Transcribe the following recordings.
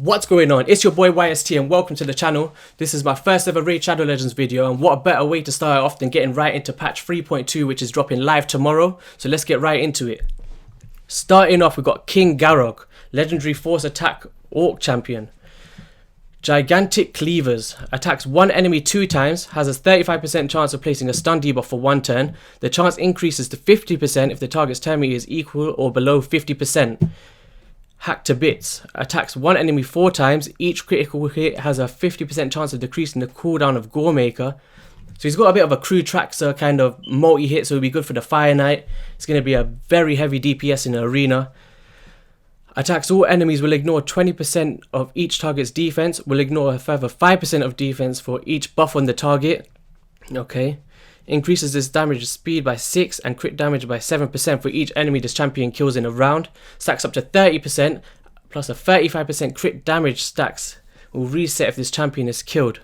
What's going on? It's your boy YST and welcome to the channel. This is my first ever Raid Shadow Legends video, and what a better way to start off than getting right into patch 3.2, which is dropping live tomorrow. So let's get right into it. Starting off, we've got King Garok, legendary force attack orc champion. Gigantic Cleavers, attacks one enemy 2 times, has a 35% chance of placing a stun debuff for 1 turn. The chance increases to 50% if the target's turn meter is equal or below 50%. Hack to Bits, attacks one enemy 4 times, each critical hit has a 50% chance of decreasing the cooldown of Goremaker. So he's got a bit of a crew traxer kind of multi-hit, so it'll be good for the Fire Knight. It's going to be a very heavy DPS in the arena. Attacks all enemies, will ignore 20% of each target's defense, will ignore a further 5% of defense for each buff on the target. Okay. Increases this damage speed by 6 and crit damage by 7% for each enemy this champion kills in a round. Stacks up to 30%, plus a 35% crit damage stacks will reset if this champion is killed.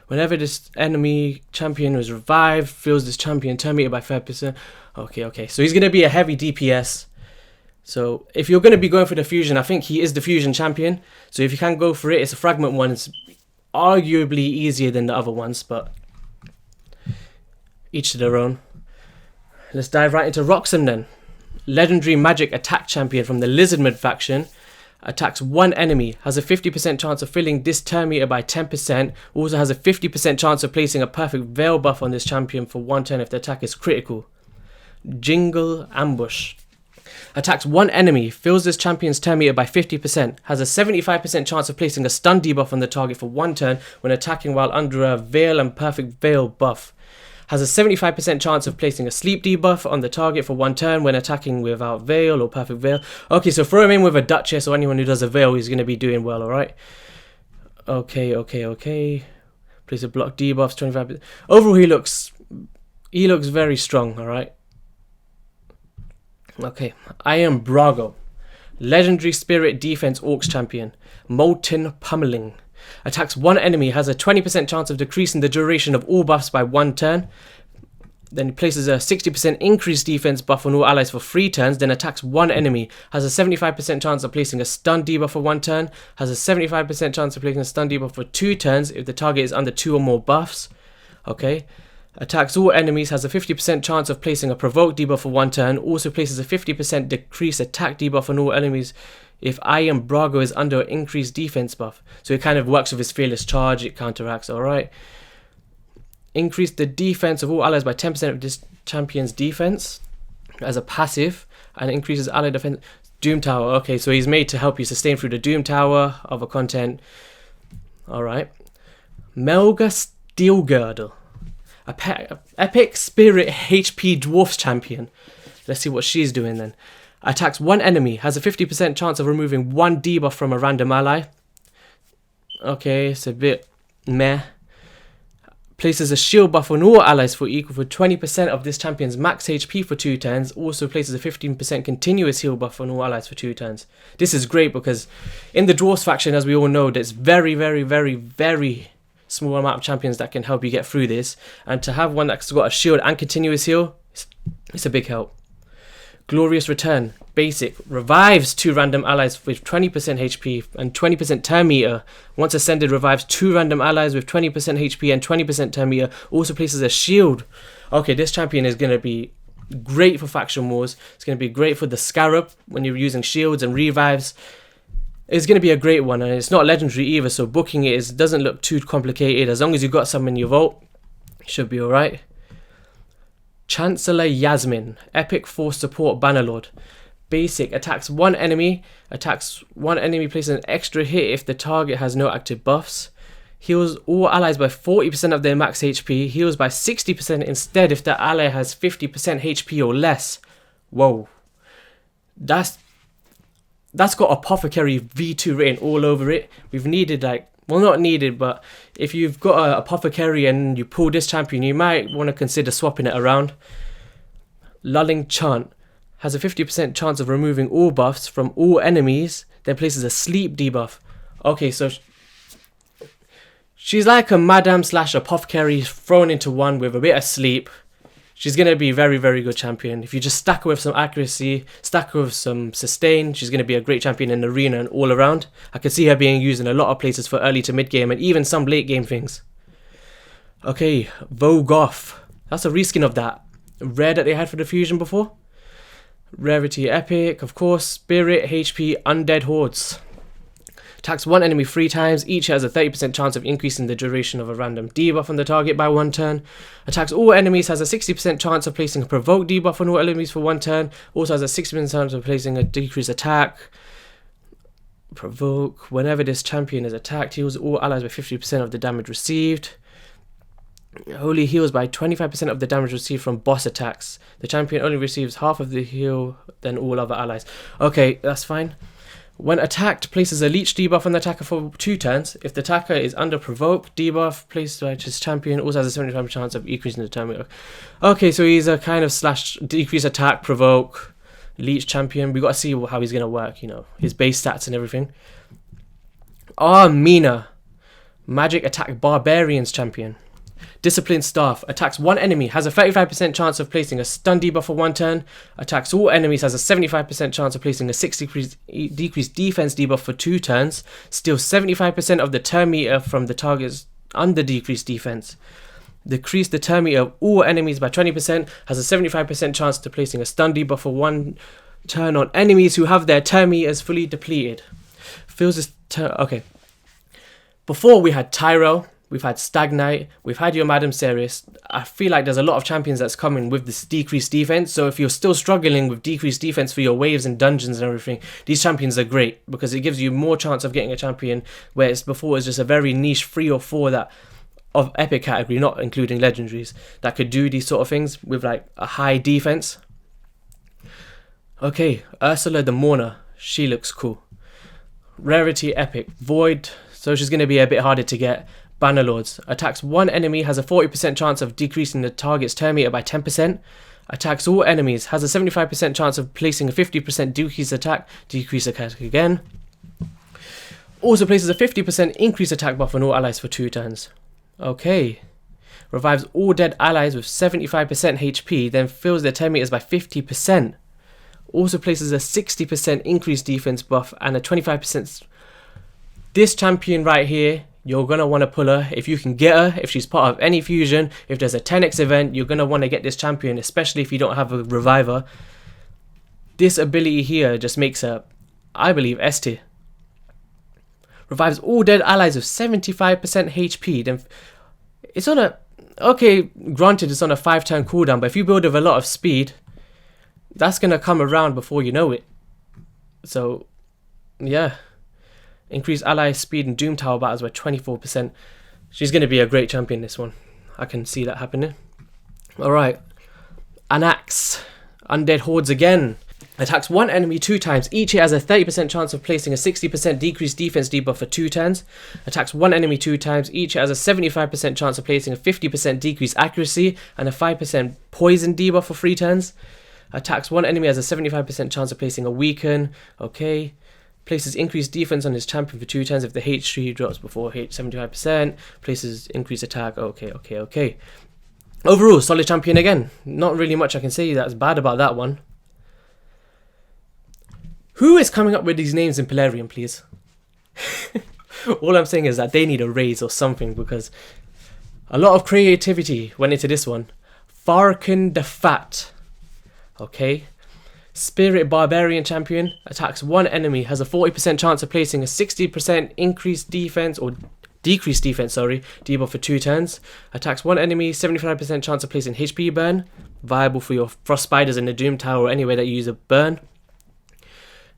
Whenever this enemy champion is revived, fills this champion turn meter by 5%. Okay. So he's going to be a heavy DPS. So if you're going to be going for the fusion, I think he is the fusion champion. So if you can go for it, it's a fragment one. It's arguably easier than the other ones, but each to their own. Let's dive right into Roxana then. Legendary magic attack champion from the Lizardman faction. Attacks one enemy, has a 50% chance of filling this turn meter by 10%. Also has a 50% chance of placing a perfect veil buff on this champion for 1 turn if the attack is critical. Jingle Ambush. Attacks one enemy, fills this champion's turn meter by 50%, has a 75% chance of placing a stun debuff on the target for 1 turn when attacking while under a veil and perfect veil buff. Has a 75% chance of placing a sleep debuff on the target for 1 turn when attacking without veil or perfect veil. Okay, so throw him in with a Duchess or anyone who does a veil, he's going to be doing well, alright? Okay. Place a block debuffs, 25%. Overall, he looks very strong, alright? Okay, I am Braugo, legendary spirit defense orcs champion, Molten Pummeling. Attacks one enemy, has a 20% chance of decreasing the duration of all buffs by 1 turn. Then places a 60% increased defense buff on all allies for 3 turns. Then attacks one enemy, has a 75% chance of placing a stun debuff for 1 turn. Has a 75% chance of placing a stun debuff for 2 turns if the target is under 2 or more buffs. Okay. Attacks all enemies, has a 50% chance of placing a provoke debuff for 1 turn. Also places a 50% decreased attack debuff on all enemies if I am Braugo is under an increased defense buff. So it kind of works with his fearless charge, it counteracts, alright. Increase the defense of all allies by 10% of this champion's defense as a passive, and increases ally defense. Doom Tower, okay, so he's made to help you sustain through the Doom Tower, other content. Alright. Melga Steel Girdle. Epic Spirit HP Dwarfs champion. Let's see what she's doing then. Attacks one enemy, has a 50% chance of removing 1 debuff from a random ally. Okay, it's a bit meh. Places a shield buff on all allies for equal for 20% of this champion's max HP for 2 turns. Also places a 15% continuous heal buff on all allies for 2 turns. This is great because in the Dwarves faction, as we all know, there's very small amount of champions that can help you get through this. And to have one that's got a shield and continuous heal, it's a big help. Glorious Return, basic, revives 2 random allies with 20% HP and 20% turn meter. Once ascended, revives 2 random allies with 20% HP and 20% turn meter. Also places a shield. Okay, this champion is going to be great for faction wars. It's going to be great for the Scarab when you're using shields and revives. It's going to be a great one, and it's not legendary either, so booking it doesn't look too complicated. As long as you've got some in your vault, it should be alright. Chancellor Yasmin, epic force support bannerlord. Basic, attacks one enemy, places an extra hit if the target has no active buffs. Heals all allies by 40% of their max HP, heals by 60% instead if the ally has 50% HP or less. Whoa. That's got Apothecary V2 written all over it. We've needed not needed, but if you've got an Apothecary and you pull this champion, you might want to consider swapping it around. Lulling Chant, has a 50% chance of removing all buffs from all enemies, then places a sleep debuff. Okay, so she's like a Madam / Apothecary thrown into one with a bit of sleep. She's going to be very, very good champion. If you just stack her with some accuracy, stack her with some sustain, she's going to be a great champion in arena and all around. I can see her being used in a lot of places for early to mid game and even some late game things. Okay, Vogoth. That's a reskin of that rare that they had for the fusion before. Rarity epic, of course. Spirit, HP, Undead Hordes. Attacks one enemy 3 times, each has a 30% chance of increasing the duration of a random debuff on the target by 1 turn. Attacks all enemies, has a 60% chance of placing a provoke debuff on all enemies for 1 turn. Also has a 60% chance of placing a decreased attack. Provoke, whenever this champion is attacked, heals all allies by 50% of the damage received. Only heals by 25% of the damage received from boss attacks. The champion only receives half of the heal than all other allies. Okay, that's fine. When attacked, places a leech debuff on the attacker for 2 turns. If the attacker is under provoke, debuff placed by his champion also has a 75% chance of increasing the damage. Okay, so he's a kind of slash decrease attack, provoke, leech champion. We got to see how he's going to work, you know, his base stats and everything. Mina, magic attack barbarians champion. Disciplined Staff. Attacks one enemy. Has a 35% chance of placing a stun debuff for 1 turn. Attacks all enemies. Has a 75% chance of placing a 6 decreased defense debuff for 2 turns. Steals 75% of the turn meter from the targets under decreased defense. Decrease the turn meter of all enemies by 20%. Has a 75% chance to placing a stun debuff for 1 turn on enemies who have their turn meters fully depleted. Fills this turn. Okay. Before we had Tyro. We've had Stagnite, we've had your Madam Ceres. I feel like there's a lot of champions that's coming with this decreased defense. So if you're still struggling with decreased defense for your waves and dungeons and everything, these champions are great because it gives you more chance of getting a champion where it's before it's just a very niche 3 or 4 that of epic category, not including legendaries, that could do these sort of things with like a high defense. Okay, Ursula the Mourner, she looks cool. Rarity epic, void, so she's going to be a bit harder to get. Bannerlords. Attacks one enemy, has a 40% chance of decreasing the target's turn meter by 10%. Attacks all enemies, has a 75% chance of placing a 50% decrease attack again. Also places a 50% increased attack buff on all allies for 2 turns. Okay. Revives all dead allies with 75% HP, then fills their turn meters by 50%. Also places a 60% increased defense buff and a 25%. This champion right here, you're going to want to pull her if you can get her, if she's part of any fusion. If there's a 10x event, you're going to want to get this champion, especially if you don't have a reviver. This ability here just makes her, I believe, S tier. Revives all dead allies with 75% HP. Then it's on a, okay, granted it's on a 5-turn cooldown, but if you build with a lot of speed, that's going to come around before you know it. So, yeah. Increase ally speed and Doom Tower battles by 24%. She's going to be a great champion, this one. I can see that happening. Alright. Anax. Undead Hordes again. Attacks one enemy 2 times. Each hit has a 30% chance of placing a 60% decreased defense debuff for 2 turns. Attacks one enemy 2 times. Each hit has a 75% chance of placing a 50% decreased accuracy and a 5% poison debuff for 3 turns. Attacks one enemy, has a 75% chance of placing a weaken. Okay. Places increased defense on his champion for 2 turns if the H3 drops before H75%. Places increased attack. Okay. Overall, solid champion again. Not really much I can say that's bad about that one. Who is coming up with these names in Pelarium, please? All I'm saying is that they need a raise or something because a lot of creativity went into this one. Farkan the Fat. Okay. Spirit Barbarian Champion. Attacks one enemy, has a 40% chance of placing a 60% increased defense or decreased defense, debuff for 2 turns. Attacks one enemy, 75% chance of placing HP burn. Viable for your Frost Spiders in the Doom Tower or anywhere that you use a burn.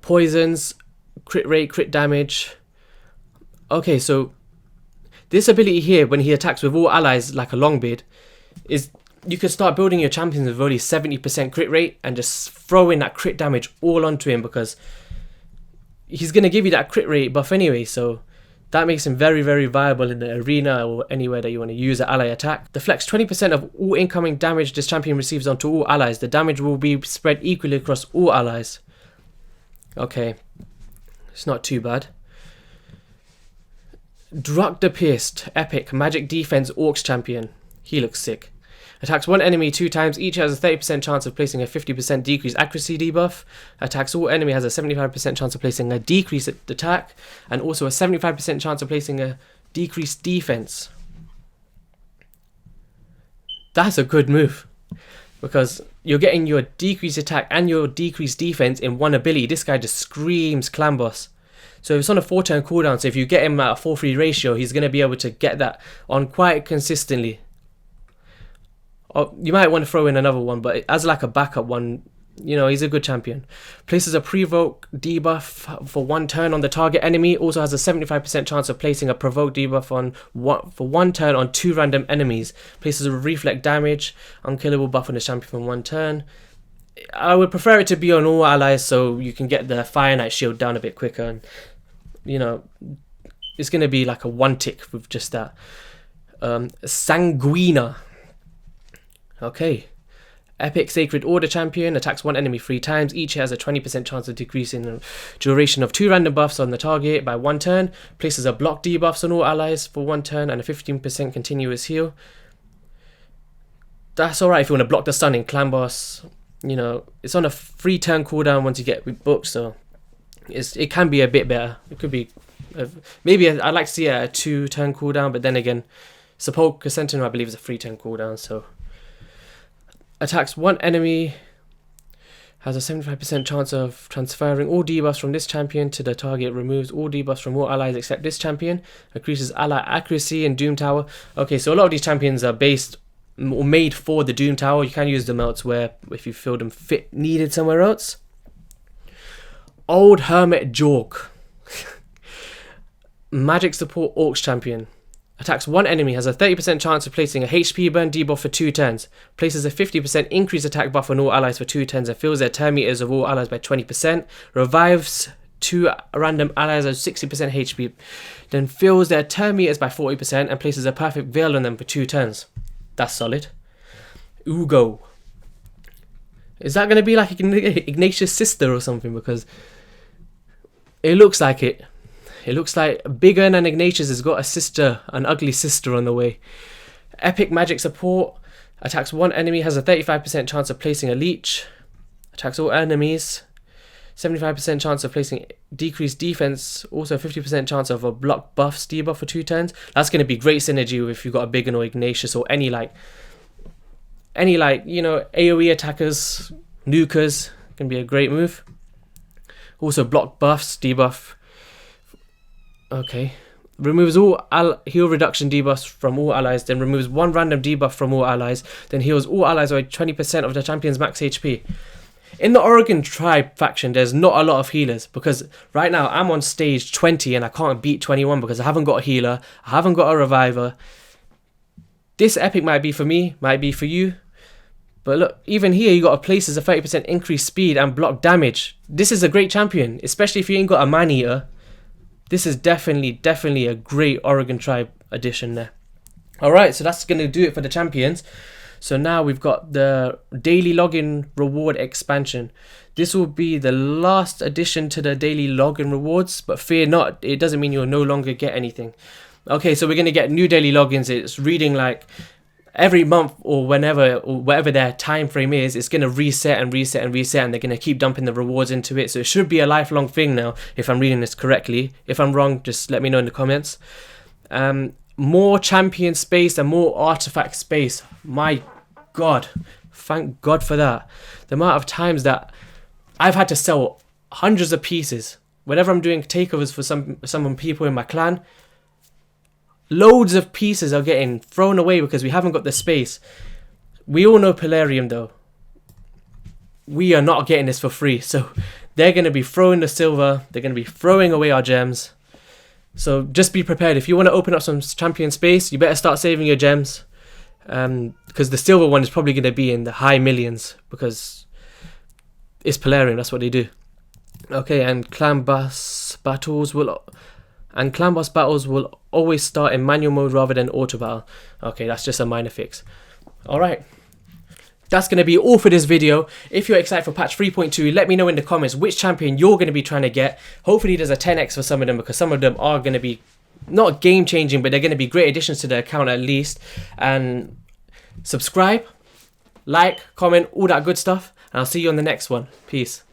Poisons, crit rate, crit damage. Okay, so this ability here, when he attacks with all allies like a Longbeard, is you can start building your champions with only 70% crit rate and just throw in that crit damage all onto him because he's going to give you that crit rate buff anyway. So that makes him very, very viable in the arena or anywhere that you want to use an ally attack. Deflects 20% of all incoming damage this champion receives onto all allies. The damage will be spread equally across all allies. Okay, it's not too bad. Druk the Pierced, epic magic defense orcs champion. He looks sick. Attacks one enemy 2 times, each has a 30% chance of placing a 50% decreased accuracy debuff. Attacks all enemy has a 75% chance of placing a decreased attack, and also a 75% chance of placing a decreased defense. That's a good move, because you're getting your decreased attack and your decreased defense in one ability. This guy just screams clan boss. So it's on a 4-turn cooldown, so if you get him at a 4-3 ratio, he's going to be able to get that on quite consistently. Or you might want to throw in another one, but as like a backup one, you know, he's a good champion. Places a provoke debuff for 1 turn on the target enemy. Also has a 75% chance of placing a provoke debuff for 1 turn on 2 random enemies. Places a reflect damage, unkillable buff on the champion for 1 turn. I would prefer it to be on all allies, so you can get the Fire Knight shield down a bit quicker, and you know, it's going to be like a 1 tick with just that. Sanguina. Okay. Epic Sacred Order champion, attacks 1 enemy 3 times. Each has a 20% chance of decreasing the duration of 2 random buffs on the target by 1 turn. Places a block debuffs on all allies for 1 turn and a 15% continuous heal. That's alright if you want to block the stun in clan boss. You know, it's on a 3-turn cooldown once you get booked, so it can be a bit better. It could be maybe I'd like to see a 2-turn cooldown, but then again, Sepulchre Sentinel I believe is a 3-turn cooldown. So attacks 1 enemy, has a 75% chance of transferring all debuffs from this champion to the target, removes all debuffs from all allies except this champion, increases ally accuracy and Doom Tower. Okay, so a lot of these champions are based or made for the Doom Tower. You can use them elsewhere if you feel them needed somewhere else. Old Hermit Jork. Magic support Orcs champion. Attacks 1 enemy, has a 30% chance of placing a HP burn debuff for 2 turns. Places a 50% increased attack buff on all allies for 2 turns and fills their turn meters of all allies by 20%. Revives 2 random allies at 60% HP. Then fills their turn meters by 40% and places a perfect veil on them for 2 turns. That's solid. Ugo. Is that going to be like Ignatius' sister or something? Because it looks like it. It looks like Bigger than Ignatius has got a sister, an ugly sister on the way. Epic magic support. Attacks 1 enemy, has a 35% chance of placing a leech. Attacks all enemies. 75% chance of placing decreased defense. Also 50% chance of a block buffs debuff for 2 turns. That's going to be great synergy if you've got a Bigger or Ignatius or any you know, AoE attackers, nukers. Can be a great move. Also block buffs, debuff. Okay. Removes all heal reduction debuffs from all allies, then removes 1 random debuff from all allies, then heals all allies by 20% of the champion's max HP. In the Oregon Tribe faction, there's not a lot of healers, because right now I'm on stage 20 and I can't beat 21 because I haven't got a healer, I haven't got a reviver. This epic might be for me, might be for you. But look, even here you got a places a 30% increased speed and block damage. This is a great champion, especially if you ain't got a man-eater. This is definitely a great Oregon Tribe addition there. Alright, so that's going to do it for the champions. So now we've got the daily login reward expansion. This will be the last addition to the daily login rewards, but fear not, it doesn't mean you'll no longer get anything. Okay, so we're going to get new daily logins. It's reading like every month or whenever or whatever their time frame is, it's going to reset and reset and reset, and they're going to keep dumping the rewards into it. So it should be a lifelong thing now, if I'm reading this correctly. If I'm wrong, just let me know in the comments. More champion space and more artifact space. My God, thank God for that. The amount of times that I've had to sell hundreds of pieces whenever I'm doing takeovers for some people in my clan. Loads of pieces are getting thrown away because we haven't got the space. We all know Polarium though. We are not getting this for free, so they're going to be throwing the silver, they're going to be throwing away our gems. So just be prepared. If you want to open up some champion space, you better start saving your gems. Because the silver one is probably going to be in the high millions, because it's Polarium, that's what they do. Okay, and clan boss battles will always start in manual mode rather than auto battle. Okay, that's just a minor fix. Alright, that's going to be all for this video. If you're excited for patch 3.2, let me know in the comments which champion you're going to be trying to get. Hopefully there's a 10x for some of them, because some of them are going to be not game changing, but they're going to be great additions to the account at least. And Subscribe, like, comment, all that good stuff. And I'll see you on the next one. Peace.